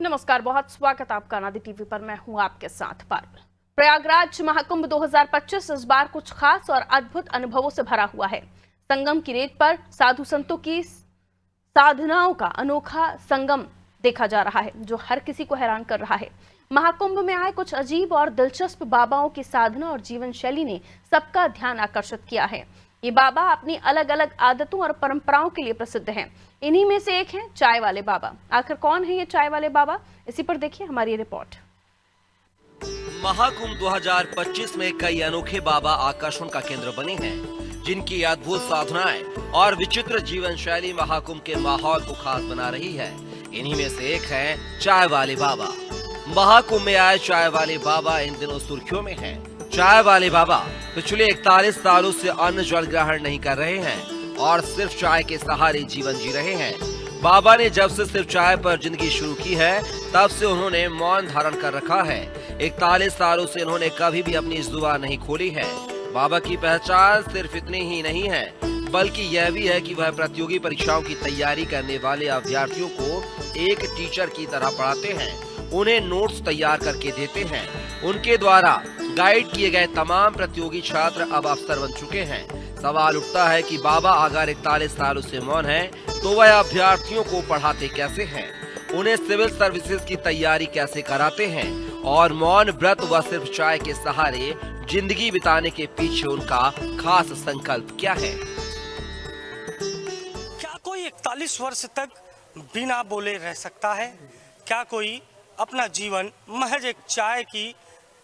नमस्कार, बहुत स्वागत आपका नादी टीवी पर। मैं हूं आपके साथ पर। प्रयागराज महाकुंभ 2025 इस बार कुछ खास और अद्भुत अनुभवों से भरा हुआ है। संगम की रेत पर साधु संतों की साधनाओं का अनोखा संगम देखा जा रहा है, जो हर किसी को हैरान कर रहा है। महाकुंभ में आए कुछ अजीब और दिलचस्प बाबाओं की साधना और जीवन शैली ने सबका ध्यान आकर्षित किया है। ये बाबा अपनी अलग अलग आदतों और परंपराओं के लिए प्रसिद्ध हैं। इन्हीं में से एक है चाय वाले बाबा। आखिर कौन है ये चाय वाले बाबा, इसी पर देखिए हमारी रिपोर्ट। महाकुंभ 2025 में कई अनोखे बाबा आकर्षण का केंद्र बने हैं, जिनकी अद्भुत साधनाएं और विचित्र जीवन शैली महाकुंभ के माहौल को खास बना रही है। इन्हीं में से एक है चाय वाले बाबा। महाकुंभ में आए चाय वाले बाबा इन दिनों सुर्खियों में हैं। चाय वाले बाबा पिछले 41 सालों से अन्न जल ग्रहण नहीं कर रहे हैं और सिर्फ चाय के सहारे जीवन जी रहे हैं। बाबा ने जब से सिर्फ चाय पर जिंदगी शुरू की है, तब से उन्होंने मौन धारण कर रखा है। 41 सालों से इन्होंने कभी भी अपनी जुबान नहीं खोली है। बाबा की पहचान सिर्फ इतनी ही नहीं है, बल्कि यह भी है कि वह प्रतियोगी परीक्षाओं की तैयारी करने वाले अभ्यर्थियों को एक टीचर की तरह पढ़ाते हैं, उन्हें नोट्स तैयार करके देते हैं। उनके द्वारा गाइड किए गए तमाम प्रतियोगी छात्र अब अफसर बन चुके हैं। सवाल उठता है कि बाबा अगर 41 सालों से मौन हैं, तो वह अभ्यर्थियों को पढ़ाते कैसे हैं, उन्हें सिविल सर्विसेज की तैयारी कैसे कराते हैं, और मौन व्रत व सिर्फ चाय के सहारे जिंदगी बिताने के पीछे उनका खास संकल्प क्या है। क्या कोई 41 वर्ष तक बिना बोले रह सकता है? क्या कोई अपना जीवन महज एक चाय की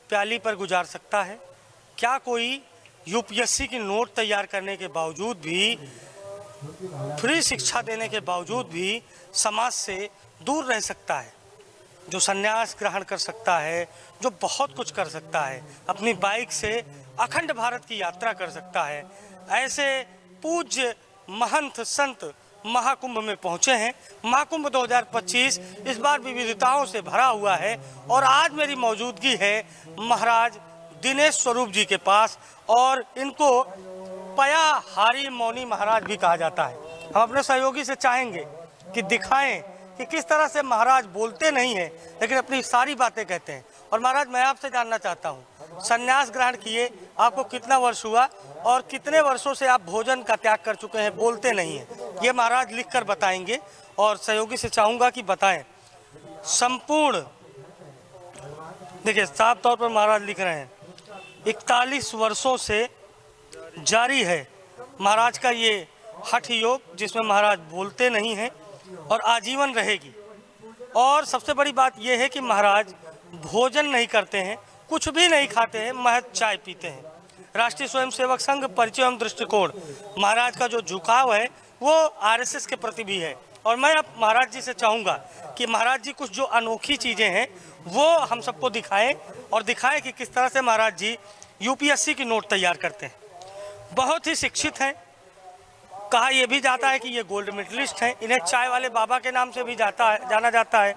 प्याली पर गुजार सकता है? क्या कोई यूपीएससी की नोट तैयार करने के बावजूद भी, फ्री शिक्षा देने के बावजूद भी समाज से दूर रह सकता है? जो संन्यास ग्रहण कर सकता है, जो बहुत कुछ कर सकता है, अपनी बाइक से अखंड भारत की यात्रा कर सकता है, ऐसे पूज्य महंत संत महाकुंभ में पहुंचे हैं। महाकुंभ 2025 इस बार विविधताओं से भरा हुआ है और आज मेरी मौजूदगी है महाराज दिनेश स्वरूप जी के पास, और इनको पयाहारी मौनी महाराज भी कहा जाता है। हम अपने सहयोगी से चाहेंगे कि दिखाएं कि किस तरह से महाराज बोलते नहीं हैं, लेकिन अपनी सारी बातें कहते हैं। और महाराज, मैं आपसे जानना चाहता हूँ, संन्यास ग्रहण किए आपको कितना वर्ष हुआ और कितने वर्षों से आप भोजन का त्याग कर चुके हैं, बोलते नहीं हैं? ये महाराज लिख कर बताएंगे और सहयोगी से चाहूँगा कि बताएं संपूर्ण। देखिए, साफ तौर पर महाराज लिख रहे हैं 41 वर्षों से जारी है महाराज का ये हठ योग, जिसमें महाराज बोलते नहीं हैं और आजीवन रहेगी। और सबसे बड़ी बात यह है कि महाराज भोजन नहीं करते हैं, कुछ भी नहीं खाते हैं, महज चाय पीते हैं। राष्ट्रीय स्वयंसेवक संघ परिचय एवं दृष्टिकोण, महाराज का जो झुकाव है वो आरएसएस के प्रति भी है। और मैं अब महाराज जी से चाहूँगा कि महाराज जी कुछ जो अनोखी चीज़ें हैं वो हम सबको दिखाएं, और दिखाएं कि किस तरह से महाराज जी यूपीएससी की नोट तैयार करते हैं। बहुत ही शिक्षित हैं। कहा यह भी जाता है कि ये गोल्ड मेडलिस्ट हैं। इन्हें चाय वाले बाबा के नाम से भी जाना जाता है।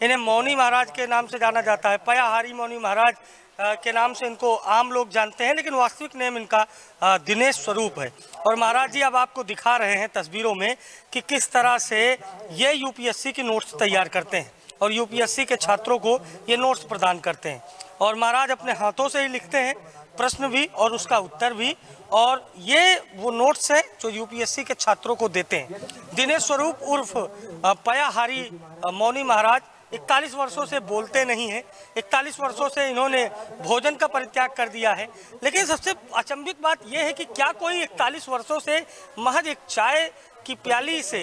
इन्हें मौनी महाराज के नाम से जाना जाता है। पयाहारी मौनी महाराज के नाम से इनको आम लोग जानते हैं, लेकिन वास्तविक नेम इनका दिनेश स्वरूप है। और महाराज जी अब आपको दिखा रहे हैं तस्वीरों में कि किस तरह से ये यूपीएससी की नोट्स तैयार करते हैं और यूपीएससी के छात्रों को ये नोट्स प्रदान करते हैं। और महाराज अपने हाथों से ही लिखते हैं, प्रश्न भी और उसका उत्तर भी, और ये वो नोट्स हैं जो यूपीएससी के छात्रों को देते हैं। दिनेश स्वरूप उर्फ पयाहारी मौनी महाराज 41 वर्षों से बोलते नहीं हैं। 41 वर्षों से इन्होंने भोजन का परित्याग कर दिया है। लेकिन सबसे अचंभित बात यह है कि क्या कोई 41 वर्षों से महज एक चाय की प्याली से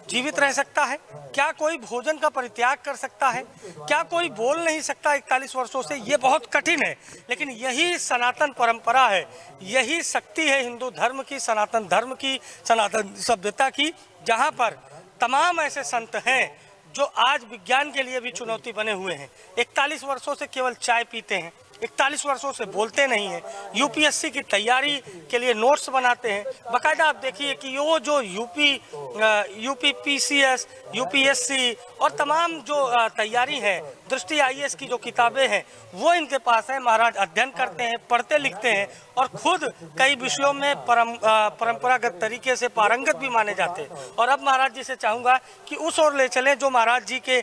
जीवित रह सकता है? क्या कोई भोजन का परित्याग कर सकता है? क्या कोई बोल नहीं सकता 41 वर्षों से? ये बहुत कठिन है, लेकिन यही सनातन परंपरा है, यही शक्ति है हिंदू धर्म की, सनातन धर्म की, सनातन सभ्यता की, जहाँ पर तमाम ऐसे संत हैं जो आज विज्ञान के लिए भी चुनौती बने हुए हैं। 41 वर्षों से केवल चाय पीते हैं, 41 वर्षों से बोलते नहीं हैं। यूपीएससी की तैयारी के लिए नोट्स बनाते हैं। बाकायदा आप देखिए कि वो जो यूपी पीसीएस, यूपीएससी और तमाम जो तैयारी है, दृष्टि आईएएस की जो किताबें हैं वो इनके पास है। महाराज अध्ययन करते हैं, पढ़ते लिखते हैं और खुद कई विषयों में परंपरागत तरीके से पारंगत भी माने जाते हैं। और अब महाराज जी से चाहूँगा कि उस ओर ले चलें जो महाराज जी के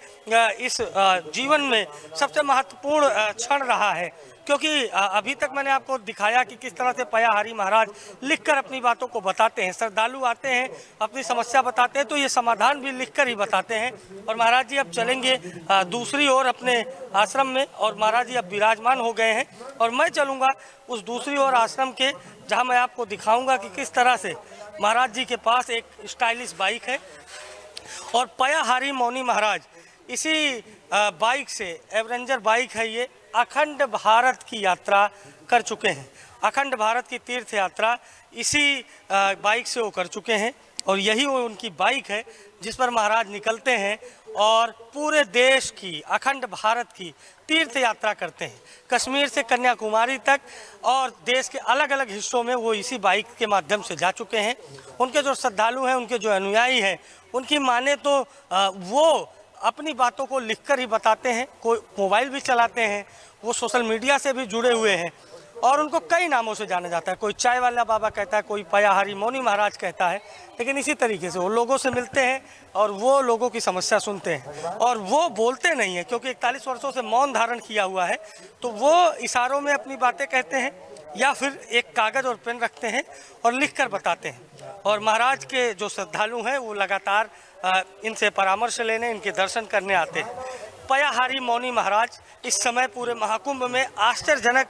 इस जीवन में सबसे महत्वपूर्ण क्षण रहा है, क्योंकि अभी तक मैंने आपको दिखाया कि किस तरह से पयाहारी महाराज लिखकर अपनी बातों को बताते हैं। श्रद्धालु आते हैं, अपनी समस्या बताते हैं तो ये समाधान भी लिखकर ही बताते हैं। और महाराज जी अब चलेंगे दूसरी ओर अपने आश्रम में, और महाराज जी अब विराजमान हो गए हैं और मैं चलूँगा उस दूसरी ओर आश्रम के, जहाँ मैं आपको दिखाऊँगा कि किस तरह से महाराज जी के पास एक स्टाइलिश बाइक है। और पयाहारी मौनी महाराज इसी बाइक से, एवरेंजर बाइक है ये, अखंड भारत की यात्रा कर चुके हैं। अखंड भारत की तीर्थ यात्रा इसी बाइक से वो कर चुके हैं और यही वो उनकी बाइक है जिस पर महाराज निकलते हैं और पूरे देश की, अखंड भारत की तीर्थ यात्रा करते हैं। कश्मीर से कन्याकुमारी तक और देश के अलग अलग हिस्सों में वो इसी बाइक के माध्यम से जा चुके हैं। उनके जो श्रद्धालु हैं, उनके जो अनुयायी हैं, उनकी माने तो वो अपनी बातों को लिखकर ही बताते हैं। कोई मोबाइल भी चलाते हैं, वो सोशल मीडिया से भी जुड़े हुए हैं और उनको कई नामों से जाना जाता है। कोई चाय वाला बाबा कहता है, कोई पयाहारी मौनी महाराज कहता है। लेकिन इसी तरीके से वो लोगों से मिलते हैं और वो लोगों की समस्या सुनते हैं और वो बोलते नहीं हैं, क्योंकि 41 वर्षों से मौन धारण किया हुआ है। तो वो इशारों में अपनी बातें कहते हैं या फिर एक कागज़ और पेन रखते हैं और लिख कर बताते हैं। और महाराज के जो श्रद्धालु हैं वो लगातार इनसे परामर्श लेने, इनके दर्शन करने आते हैं। पयाहारी मौनी महाराज इस समय पूरे महाकुंभ में आश्चर्यजनक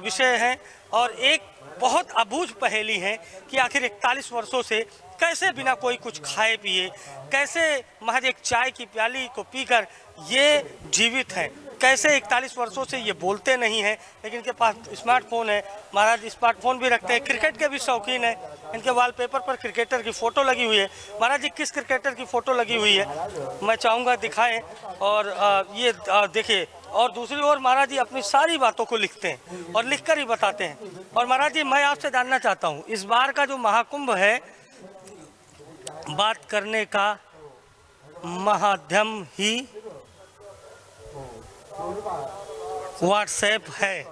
विषय हैं और एक बहुत अबूझ पहेली है कि आखिर 41 वर्षों से कैसे बिना कोई कुछ खाए पिए, कैसे महज एक चाय की प्याली को पीकर ये जीवित हैं, कैसे 41 वर्षों से ये बोलते नहीं हैं लेकिन इनके पास स्मार्टफोन है। महाराज स्मार्टफोन भी रखते हैं, क्रिकेट के भी शौकीन है। इनके वॉलपेपर पर क्रिकेटर की फ़ोटो लगी हुई है। महाराज जी किस क्रिकेटर की फ़ोटो लगी हुई है मैं चाहूँगा दिखाएं। और ये देखिए, और दूसरी ओर महाराज जी अपनी सारी बातों को लिखते हैं और लिखकर ही बताते हैं। और महाराज जी मैं आपसे जानना चाहता हूँ, इस बार का जो महाकुंभ है, बात करने का माध्यम ही व्हाट्सएप है।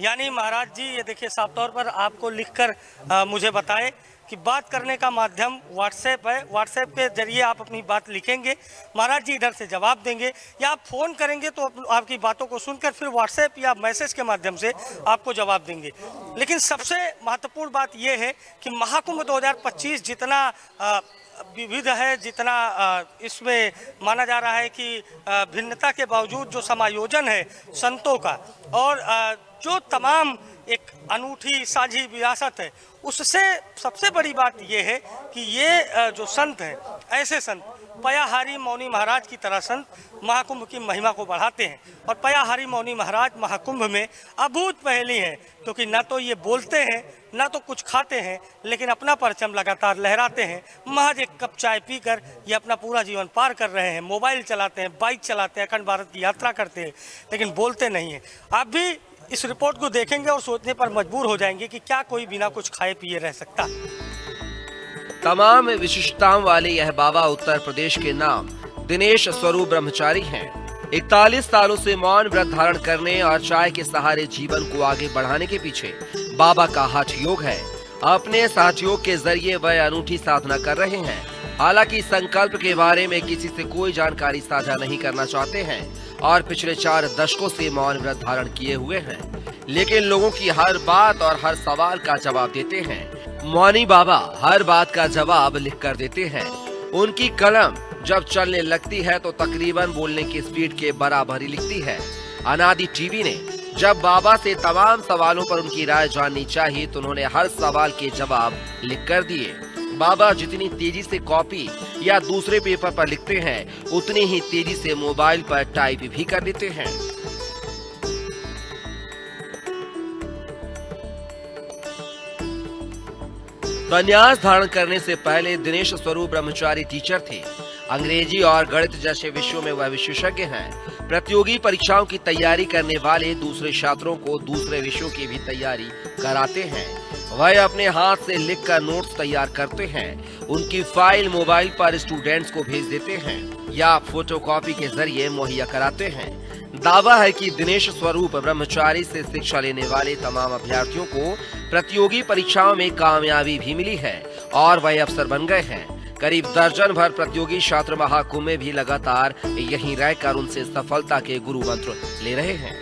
यानी महाराज जी ये देखिए साफ तौर पर आपको लिखकर मुझे बताए कि बात करने का माध्यम व्हाट्सएप है। व्हाट्सएप के जरिए आप अपनी बात लिखेंगे, महाराज जी इधर से जवाब देंगे, या आप फ़ोन करेंगे तो आपकी बातों को सुनकर फिर व्हाट्सएप या मैसेज के माध्यम से आपको जवाब देंगे। लेकिन सबसे महत्वपूर्ण बात यह है कि महाकुंभ 2025 जितना विविध है, जितना इसमें माना जा रहा है कि भिन्नता के बावजूद जो समायोजन है संतों का और जो तमाम एक अनूठी साझी विरासत है, उससे सबसे बड़ी बात यह है कि ये जो संत हैं, ऐसे संत पयाहारी मौनी महाराज की तरह संत महाकुंभ की महिमा को बढ़ाते हैं। और पयाहारी मौनी महाराज महाकुंभ में अभूत पहेली हैं, क्योंकि ना तो ये बोलते हैं ना तो कुछ खाते हैं, लेकिन अपना परचम लगातार लहराते हैं। महज एक कप चाय पीकर ये अपना पूरा जीवन पार कर रहे हैं। मोबाइल चलाते हैं, बाइक चलाते हैं, अखंड भारत की यात्रा करते हैं, लेकिन बोलते नहीं हैं। आप भी इस रिपोर्ट को देखेंगे और सोचने पर मजबूर हो जाएंगे कि क्या कोई बिना कुछ खाए पिए रह सकता। तमाम विशिष्टताओं वाले यह बाबा उत्तर प्रदेश के नाम दिनेश स्वरूप ब्रह्मचारी हैं। 41 सालों से मौन व्रत धारण करने और चाय के सहारे जीवन को आगे बढ़ाने के पीछे बाबा का हठ योग है। अपने साथ योग के जरिए वह अनूठी साधना कर रहे हैं। हालांकि संकल्प के बारे में किसी से कोई जानकारी साझा नहीं करना चाहते हैं और पिछले 4 दशकों से मौन व्रत धारण किए हुए हैं, लेकिन लोगों की हर बात और हर सवाल का जवाब देते हैं। मौनी बाबा हर बात का जवाब लिख कर देते हैं। उनकी कलम जब चलने लगती है तो तकरीबन बोलने की स्पीड के बराबर ही लिखती है। अनादि टीवी ने जब बाबा से तमाम सवालों पर उनकी राय जाननी चाहिए तो उन्होंने हर सवाल के जवाब लिख कर दिए। बाबा जितनी तेजी से कॉपी या दूसरे पेपर पर लिखते हैं, उतनी ही तेजी से मोबाइल पर टाइप भी कर देते हैं। संन्यास धारण करने से पहले दिनेश स्वरूप ब्रह्मचारी टीचर थे। अंग्रेजी और गणित जैसे विषयों में वह विशेषज्ञ हैं। प्रतियोगी परीक्षाओं की तैयारी करने वाले दूसरे छात्रों को दूसरे विषयों की भी तैयारी कराते हैं। वह अपने हाथ से लिखकर नोट्स तैयार करते हैं। उनकी फाइल मोबाइल पर स्टूडेंट्स को भेज देते हैं या फोटोकॉपी के जरिए मुहैया कराते हैं। दावा है कि दिनेश स्वरूप ब्रह्मचारी से शिक्षा लेने वाले तमाम अभ्यर्थियों को प्रतियोगी परीक्षाओं में कामयाबी भी मिली है और वह अफसर बन गए हैं। करीब दर्जन भर प्रतियोगी छात्र महाकुंभ में भी लगातार यहीं रहकर उनसे सफलता के गुरु मंत्र ले रहे हैं।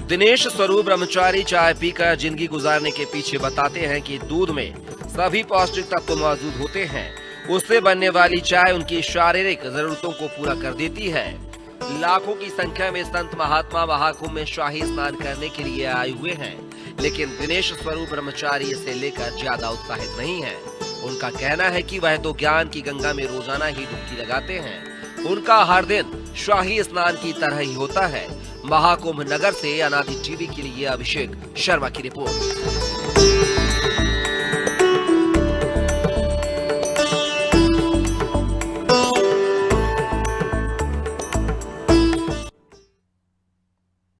दिनेश स्वरूप ब्रह्मचारी चाय पीकर जिंदगी गुजारने के पीछे बताते हैं कि दूध में सभी पौष्टिक तत्व मौजूद होते हैं। उससे बनने वाली चाय उनकी शारीरिक जरूरतों को पूरा कर देती है। लाखों की संख्या में संत महात्मा महाकुंभ में शाही स्नान करने के लिए आए हुए हैं, लेकिन दिनेश स्वरूप ब्रह्मचारी इसे लेकर ज्यादा उत्साहित नहीं है। उनका कहना है कि वह तो ज्ञान की गंगा में रोजाना ही डुबकी लगाते हैं। उनका हर दिन शाही स्नान की तरह ही होता है। महाकुंभ नगर से अनादि टीवी के लिए अभिषेक शर्मा की रिपोर्ट।